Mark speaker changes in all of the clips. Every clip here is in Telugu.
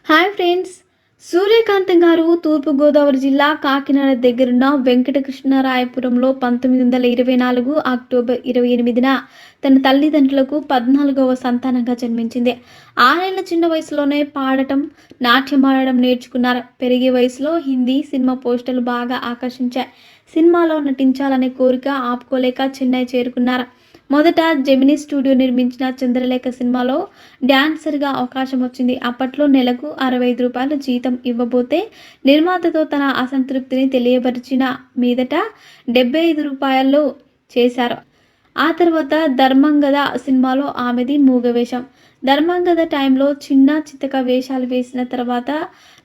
Speaker 1: Hi friends. సూర్యకాంతం గారు తూర్పుగోదావరి జిల్లా కాకినాడ దగ్గరున్న వెంకటకృష్ణరాయపురంలో 1924 అక్టోబర్ 28న తన తల్లిదండ్రులకు 14వ సంతానంగా జన్మించింది. 6 చిన్న వయసులోనే పాడటం, నాట్యమాడడం నేర్చుకున్నారు. పెరిగే వయసులో హిందీ సినిమా పోస్టర్లు బాగా ఆకర్షించాయి. సినిమాలో నటించాలనే కోరిక ఆపుకోలేక చెన్నై చేరుకున్నారు. మొదట జెమినీ స్టూడియో నిర్మించిన చంద్రలేఖ సినిమాలో డాన్సర్గా అవకాశం వచ్చింది. అప్పట్లో నెలకు రూ. 65 జీతం ఇవ్వబోతే నిర్మాతతో తన అసంతృప్తిని తెలియపరిచిన మీదట రూ. 75 చేశారు. ఆ తర్వాత ధర్మంగద సినిమాలో ఆమెది మూగవేషం. ధర్మంగద టైంలో చిన్న చితక వేషాలు వేసిన తర్వాత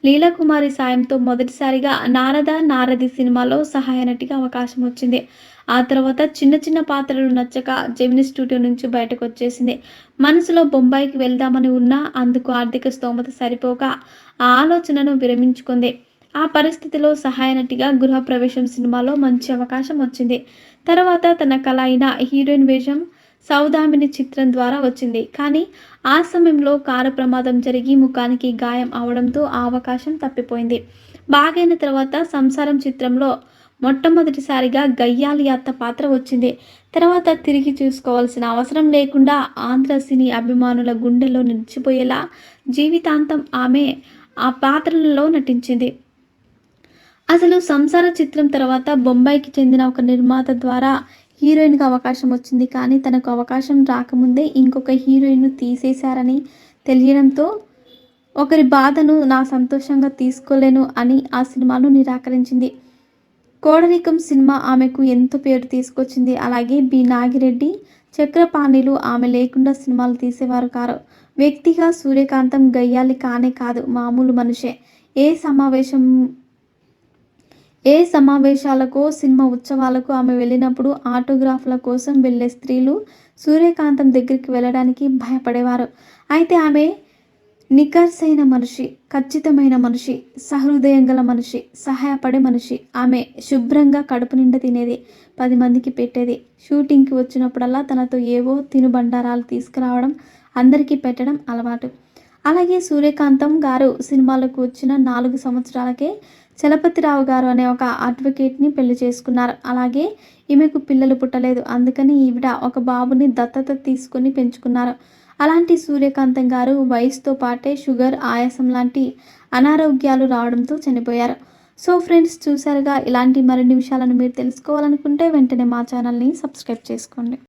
Speaker 1: లీలాకుమారి సాయంతో మొదటిసారిగా నారద నారది సినిమాలో సహాయ నటిగా అవకాశం వచ్చింది. ఆ తర్వాత చిన్న చిన్న పాత్రలు నచ్చక జెమినీ స్టూడియో నుంచి బయటకు వచ్చేసింది. మనసులో బొంబాయికి వెళ్దామని ఉన్నా అందుకు ఆర్థిక స్తోమత సరిపోక ఆ ఆలోచనను విరమించుకుంది. ఆ పరిస్థితిలో సహాయ నటిగా గృహప్రవేశం సినిమాలో మంచి అవకాశం వచ్చింది. తర్వాత తన కల అయిన హీరోయిన్ వేషం సౌదామిని చిత్రం ద్వారా వచ్చింది. కానీ ఆ సమయంలో కారు ప్రమాదం జరిగి ముఖానికి గాయం అవడంతో ఆ అవకాశం తప్పిపోయింది. బాగైన తర్వాత సంసారం చిత్రంలో మొట్టమొదటిసారిగా గయ్యాలి అత్త పాత్ర వచ్చింది. తర్వాత తిరిగి చూసుకోవాల్సిన అవసరం లేకుండా ఆంధ్ర సినీ అభిమానుల గుండెల్లో నిలిచిపోయేలా జీవితాంతం ఆమె ఆ పాత్రలలో నటించింది. అసలు సంసార చిత్రం తర్వాత బొంబాయికి చెందిన ఒక నిర్మాత ద్వారా హీరోయిన్గా అవకాశం వచ్చింది. కానీ తనకు అవకాశం రాకముందే ఇంకొక హీరోయిన్ను తీసేశారని తెలియడంతో ఒకరి బాధను నా సంతోషంగా తీసుకోలేను అని ఆ సినిమాను నిరాకరించింది. కోడరికం సినిమా ఆమెకు ఎంతో పేరు తీసుకొచ్చింది. అలాగే బి నాగిరెడ్డి, చక్రపాణిలు ఆమె లేకుండా సినిమాలు తీసేవారు కారు. వ్యక్తిగా సూర్యకాంతం గయ్యాలి కానే కాదు, మామూలు మనిషే. ఏ సమావేశాలకో సినిమా ఉత్సవాలకు ఆమె వెళ్ళినప్పుడు ఆటోగ్రాఫ్ల కోసం వెళ్ళే స్త్రీలు సూర్యకాంతం దగ్గరికి వెళ్ళడానికి భయపడేవారు. అయితే ఆమె నిఖార్సైన మనిషి, ఖచ్చితమైన మనిషి, సహృదయం గల మనిషి, సహాయపడే మనిషి. ఆమె శుభ్రంగా కడుపు నిండా తినేది, 10 మందికి పెట్టేది. షూటింగ్కి వచ్చినప్పుడల్లా తనతో ఏవో తినుబండారాలు తీసుకురావడం, అందరికీ పెట్టడం అలవాటు. అలాగే సూర్యకాంతం గారు సినిమాలకు వచ్చిన 4 సంవత్సరాలకే చలపతిరావు గారు అనే ఒక అడ్వకేట్ని పెళ్లి చేసుకున్నారు. అలాగే ఈమెకు పిల్లలు పుట్టలేదు. అందుకని ఈవిడ ఒక బాబుని దత్తత తీసుకుని పెంచుకున్నారు. అలాంటి సూర్యకాంతం గారు వయసుతో పాటే షుగర్, ఆయాసం లాంటి అనారోగ్యాలు రావడంతో చనిపోయారు. సో ఫ్రెండ్స్, చూసారుగా. ఇలాంటి మరిన్ని విషయాలను మీరు తెలుసుకోవాలనుకుంటే వెంటనే మా ఛానల్ని సబ్స్క్రైబ్ చేసుకోండి.